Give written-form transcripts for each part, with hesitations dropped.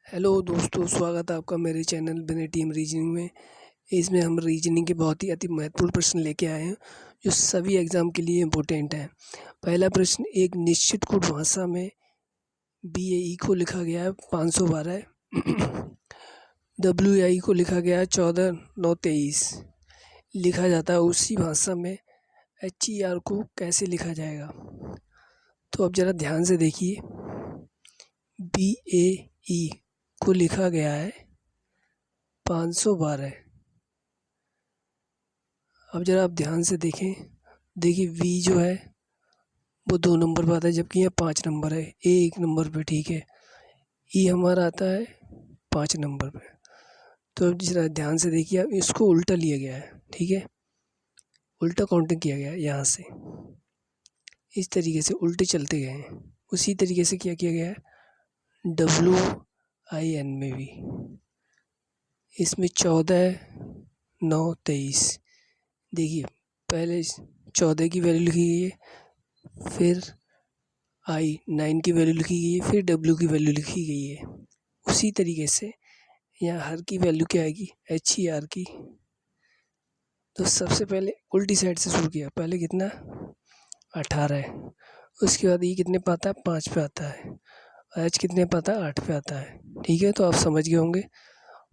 Hello दोस्तों, स्वागत है आपका मेरे चैनल बने टीम रीजनिंग में। इसमें हम रीजनिंग के बहुत ही अति महत्वपूर्ण प्रश्न लेके आए हैं जो सभी एग्ज़ाम के लिए इम्पोर्टेंट हैं। पहला प्रश्न, एक निश्चित कूट भाषा में BAE को लिखा गया है 512 WAI को लिखा गया है 14,923 लिखा जाता है उसी भाषा में HER को कैसे लिखा जाएगा। तो अब ज़रा ध्यान से देखिए, BAE को लिखा गया है 512। अब जरा आप ध्यान से देखें, देखिए V जो है वो 2 नंबर पर आता है जबकि यहाँ 5 नंबर है। A 1 नंबर पे, ठीक है। E हमारा आता है 5 नंबर पे। तो अब जरा ध्यान से देखिए, अब इसको उल्टा लिया गया है, ठीक है। उल्टा काउंटिंग किया गया है यहाँ से, इस तरीके से उल्टे चलते गए हैं। उसी तरीके से क्या किया गया है WIN में भी, इसमें 14,923। देखिए पहले 14 की वैल्यू लिखी गई है, फिर I9 की वैल्यू लिखी गई है, फिर W की वैल्यू लिखी गई है। उसी तरीके से यहाँ हर की वैल्यू क्या आएगी, HER की। तो सबसे पहले उल्टी साइड से शुरू किया, पहले कितना 18 है, उसके बाद ये कितने पे आता है 5 पे आता है, H कितने पे आता है 8 पे आता है। ठीक है, तो आप समझ गए होंगे।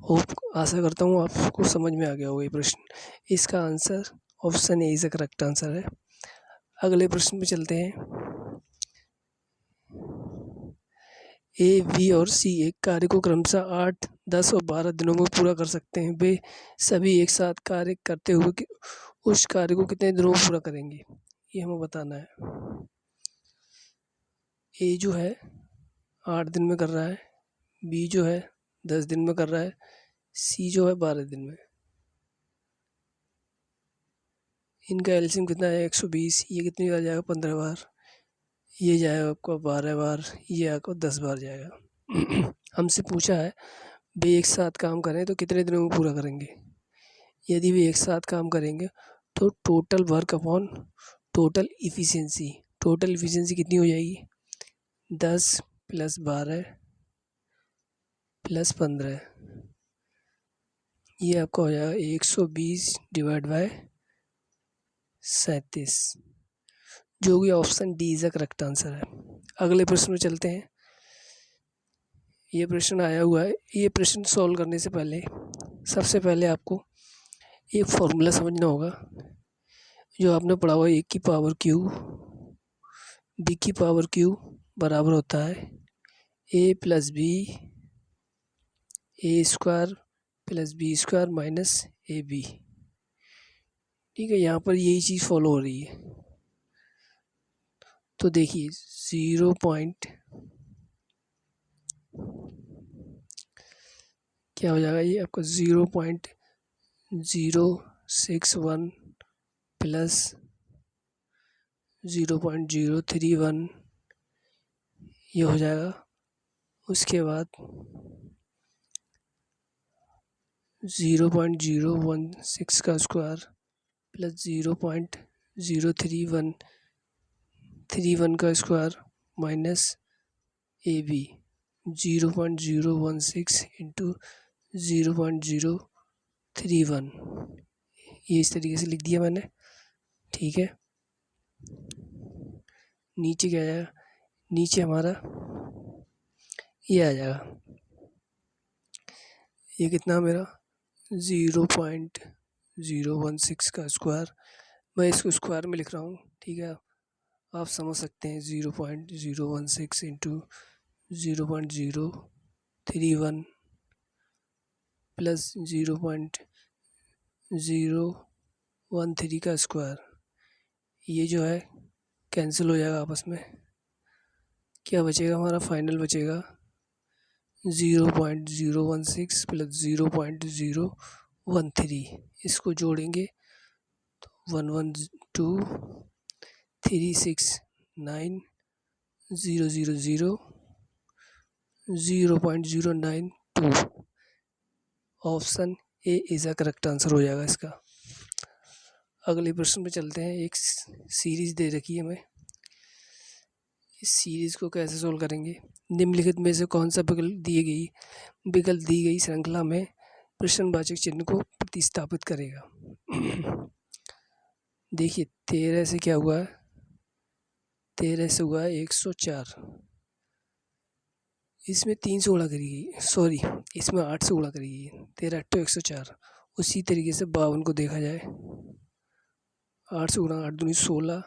होप, आशा करता हूँ आपको समझ में आ गया होगा ये प्रश्न। इसका answer option A is the correct answer है। अगले प्रश्न पे चलते हैं। A, B और C एक कार्य को क्रमशः 8, 10 और 12 दिनों में पूरा कर सकते हैं। वे सभी एक साथ कार्य करते हुए उस कार्य को कितने दिनों में पूरा करेंगे, ये हमें बताना है। A जो है 8 दिन में कर रहा है, B जो है 10 दिन में कर रहा है, C जो है 12 दिन में। इनका एलसीएम कितना है 120। ये कितनी बार जाएगा 15 बार, ये जाएगा आपका 12 बार, ये आपको 10 बार जाएगा। हमसे पूछा है वे एक साथ काम करें तो कितने दिनों में पूरा करेंगे। यदि वे एक साथ काम करेंगे तो total work upon total efficiency, total efficiency कितनी हो जाएगी 10 + 12 + 15, ये आपका हो जाएगा 120 / 37, जो कि option D is the correct answer है। अगले प्रश्न में चलते हैं। ये प्रश्न आया हुआ है, ये प्रश्न सॉल्व करने से पहले सबसे पहले आपको एक फॉर्मूला समझना होगा जो आपने पढ़ा हुआ है। A की पावर Q B की पावर Q बराबर होता है A + B A² + B² - AB। ठीक है, यहाँ पर यही चीज़ फॉलो हो रही है। तो देखिए 0 पॉइंट क्या हो जाएगा, ये आपका 0.061 + 0.031 ये हो जाएगा। उसके बाद 0.016 का स्क्वायर + 0.031 का स्क्वायर - AB 0.016 × 0.031, ये इस तरीके से लिख दिया मैंने। ठीक है, नीचे क्या आ जाएगा, नीचे हमारा ये आ जाएगा, ये कितना मेरा 0.016 का स्क्वायर, मैं इसको स्क्वायर में लिख रहा हूँ। ठीक है, आप समझ सकते हैं 0.016 × 0.031 + 0.013 का स्क्वायर, ये जो है कैंसिल हो जाएगा आपस में। क्या बचेगा हमारा, फाइनल बचेगा 0.016 + 0.013। इसको जोड़ेंगे तो 112,369,000 0.092। Option A is the correct answer हो जाएगा इसका। अगले प्रश्न पे चलते हैं। एक सीरीज दे रखी है हमें, इस सीरीज़ को कैसे सोल्व करेंगे। निम्नलिखित में से कौन सा विकल्प दी गई श्रृंखला में प्रश्नवाचक चिन्ह को प्रतिस्थापित करेगा। देखिए 13 से क्या हुआ है, 13 से हुआ है 104, इसमें 3 से गुणा करी गई, सॉरी इसमें 8 से गुणा करी गई, 13 8 104। उसी तरीके से 52 को देखा जाए, 8 से गुणा, 8 दूनी 16,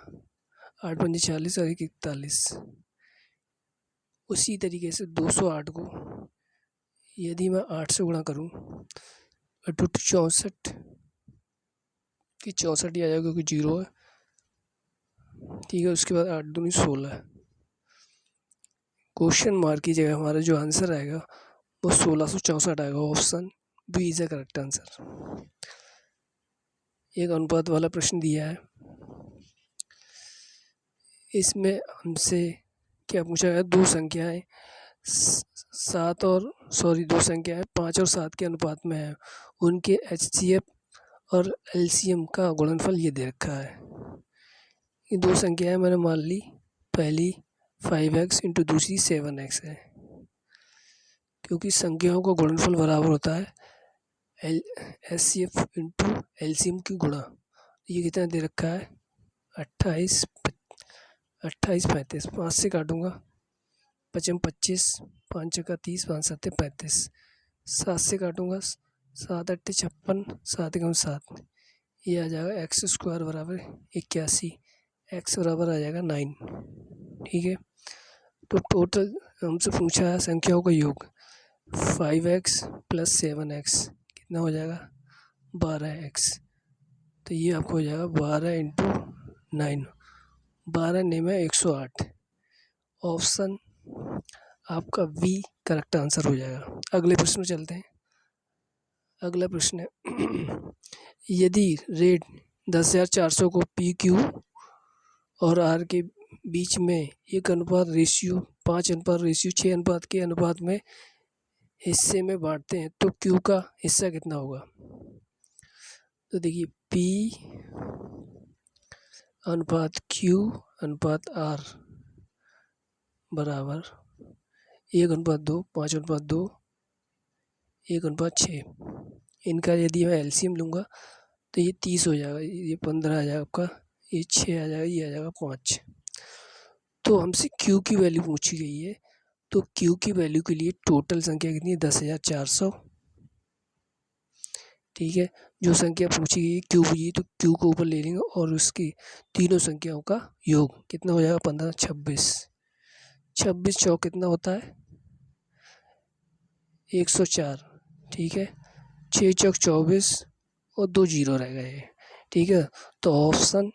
8 पंजे 40 और 1 41। उसी तरीके से 208 को यदि मैं 8 से गुणा करूँ 64 की 64 ही आ जाएगा क्योंकि 0 है, ठीक है। उसके बाद 8 दूनी 16, क्वेश्चन मार्क की जगह हमारा जो आंसर आएगा वो 1664 आएगा। Option B is the correct answer. एक अनुपात वाला प्रश्न दिया है, इसमें हमसे क्या पूछा गया, दो संख्याएं 5 और 7 के अनुपात में है, उनके HCF और LCM का गुणनफल ये दे रखा है। ये दो संख्याएं मैंने मान ली, पहली 5x इंटू दूसरी 7x है, क्योंकि संख्याओं का गुणनफल बराबर होता है HCF इंटू LCM की गुणा। ये कितना दे रखा है 28 35, 5 से काटूंगा 5 25, 5 चौका 30, 5 7 35, 7 से काटूंगा 7 8 56, 7 एकम 7, ये आ जाएगा x स्क्वायर बराबर 81, x बराबर आ जाएगा 9, ठीक है। तो टोटल हमसे पूछा है संख्याओं का योग, 5x प्लस 7x कितना हो जाएगा 12x, तो ये आपको हो जाएगा 12 इंटू 9, 12 9 है 108। ऑप्शन आपका बी करेक्ट आंसर हो जाएगा। अगले प्रश्न में चलते हैं। अगला प्रश्न है यदि रेट 10,400 को PQ और R के बीच में 1 अनुपात रेशियो 5 अनुपात रेशियो 6 अनुपात के अनुपात में हिस्से में बांटते हैं तो Q का हिस्सा कितना होगा। तो देखिए P अनुपात Q अनुपात R बराबर 1 अनुपात 2, 5 अनुपात 2, 1 अनुपात 6। इनका यदि मैं LCM लूँगा तो ये 30 हो जाएगा, ये 15 आ जाएगा आपका, ये 6 आ जाएगा, ये आ जाएगा 5। तो हमसे Q की वैल्यू पूछी गई है, तो Q की वैल्यू के लिए टोटल संख्या कितनी है 10,400, ठीक है। जो संख्या पूछी गई है Q पूछी, तो Q को ऊपर ले लेंगे और उसकी तीनों संख्याओं का योग कितना हो जाएगा 15 26, 26 चौक कितना होता है 104, ठीक है। 6 चौक 24 और 2 जीरो रह गए, ठीक है। तो option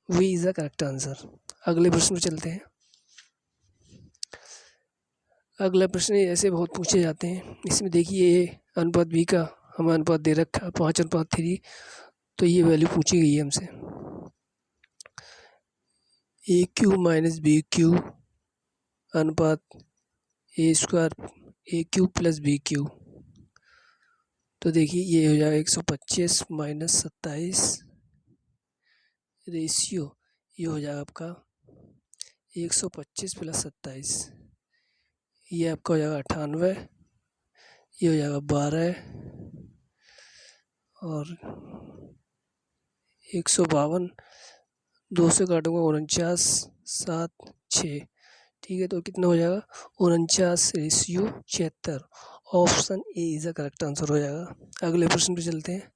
B is the correct answer. अगले प्रश्न में चलते हैं। अगला प्रश्न ऐसे बहुत पूछे जाते हैं, इसमें देखिए ए अनुपात बी का हमें अनुपात दे रखा है 5 अनुपात 3, तो ये वैल्यू पूछी गई है हमसे AQ माइनस BQ अनुपात A square AQ plus BQ। तो देखिए ये हो जाएगा 125 माइनस 27 रेशियो, ये हो जाएगा आपका 125 प्लस 27, ये आपका हो जाएगा 98, ये हो जाएगा 12 और 152, 2 से काटूंगा 49 7 6, ठीक है। तो कितना हो जाएगा 49 ratio 76। Option A is the correct answer हो जाएगा। अगले प्रश्न पे चलते हैं।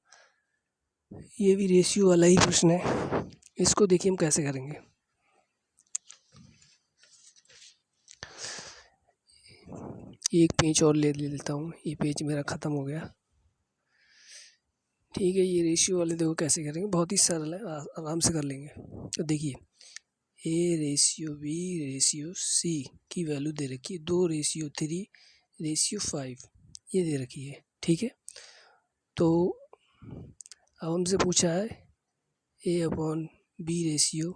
ये भी रेशियो वाला ही प्रश्न है, इसको देखिए हम कैसे करेंगे। एक पेज और ले लेता हूँ, ये पेज मेरा ख़त्म हो गया, ठीक है। ये रेशियो वाले देखो कैसे करेंगे, बहुत ही सरल है, आराम से कर लेंगे। तो देखिए A ratio B ratio C की वैल्यू दे रखी है 2 रेशियो 3 रेशियो 5, ये दे रखी है, ठीक है। तो अब हमसे पूछा है A upon B ratio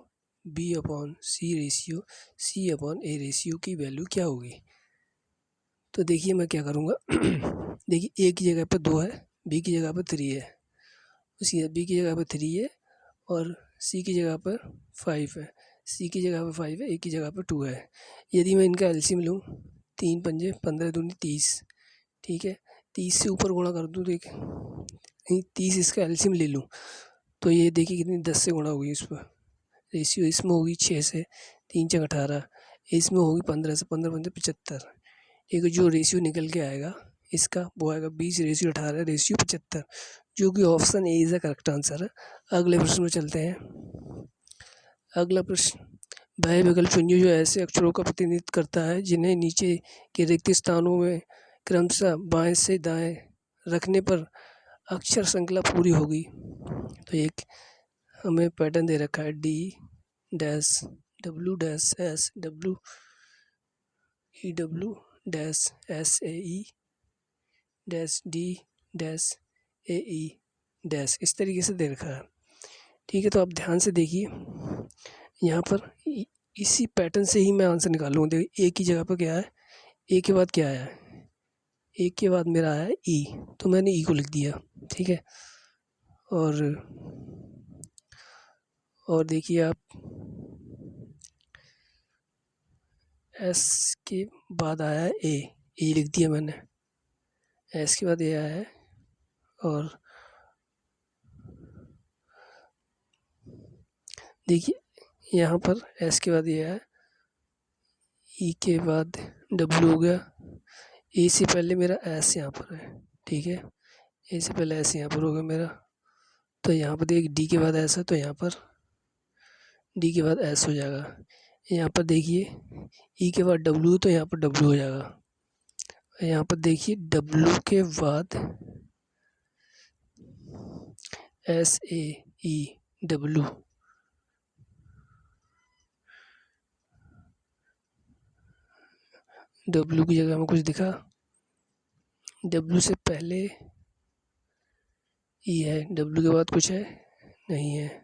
B upon C ratio C upon A ratio की वैल्यू क्या होगी। तो देखिए मैं क्या करूँगा देखिए A की जगह पर 2 है, B की जगह पर 3 है, उसी B की जगह पर 3 है और C की जगह पर 5 है, सी की जगह पे 5 है, ए की जगह पे 2 है। यदि मैं इनका एलसीएम लूँ, 3 पंजे 15 दूनी 30, ठीक है। 30 से ऊपर गुणा कर दूँ तो एक 30 इसका एलसीएम ले लूँ तो ये देखिए कितनी 10 से गुणा होगी। इस पर रेशियो इसमें होगी 6 से, 3 छः 18, इसमें होगी 15 से, 15 पंजे 75। ठीक है, जो रेशियो निकल के आएगा इसका वो आएगा 20:18 रेशियो 75, जो कि option A is the correct answer है। अगले प्रश्न में चलते हैं। अगला प्रश्न, वह विकल्प चुनिए जो ऐसे अक्षरों का प्रतिनिधित्व करता है जिन्हें नीचे के रिक्त स्थानों में क्रमशः बाएं से दाएं रखने पर अक्षर श्रृंखला पूरी होगी। तो एक हमें पैटर्न दे रखा है, D dash W dash S W E W dash S A E dash D dash A E dash, इस तरीके से दे रखा है। ठीक है, तो आप ध्यान से देखिए यहाँ पर इसी पैटर्न से ही मैं आंसर निकालूंगा। देखिए ए की जगह पर क्या है, ए के बाद क्या आया है, ए के बाद मेरा आया है ई, तो मैंने ई को लिख दिया। ठीक है, और देखिए आप एस के बाद आया है ए लिख दिया मैंने, एस के बाद ए आया है, और देखिए यहाँ पर एस के बाद ये है, ई के बाद डब्ल्यू हो गया, ए से पहले मेरा एस यहाँ पर है। ठीक है, ए से पहले एस यहाँ पर होगा मेरा, तो यहाँ पर देखिए डी के बाद एस है तो यहाँ पर डी के बाद एस हो जाएगा। यहाँ पर देखिए ई के बाद डब्ल्यू तो यहाँ पर डब्ल्यू हो जाएगा। यहाँ पर देखिए डब्ल्यू के बाद S A E W, W की जगह में कुछ दिखा, डब्ल्यू से पहले ई है, डब्ल्यू के बाद कुछ है नहीं है।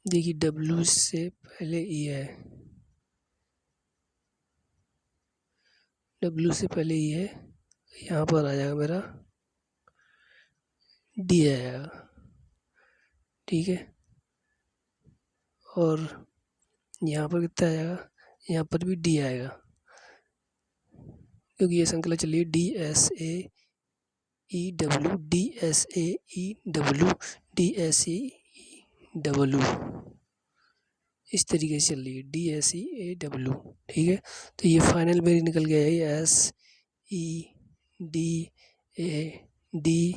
देखिए डब्ल्यू से पहले ई है, डब्ल्यू से पहले ई है, यहाँ पर आ जाएगा मेरा डी आएगा। ठीक है, और यहाँ पर कितना आएगा, यहाँ पर भी डी आएगा, क्योंकि ये श्रृंखला चलिए D S A E W D S A E W D S A E W, इस तरीके से चल रही है D S E A W. ठीक है, तो ये फाइनल मेरी निकल गया है S E D A D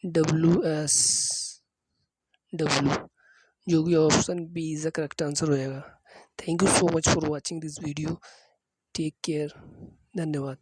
W S W, जो कि option B is the correct answer हो जाएगा। Thank you so much for watching this video, take care, धन्यवाद।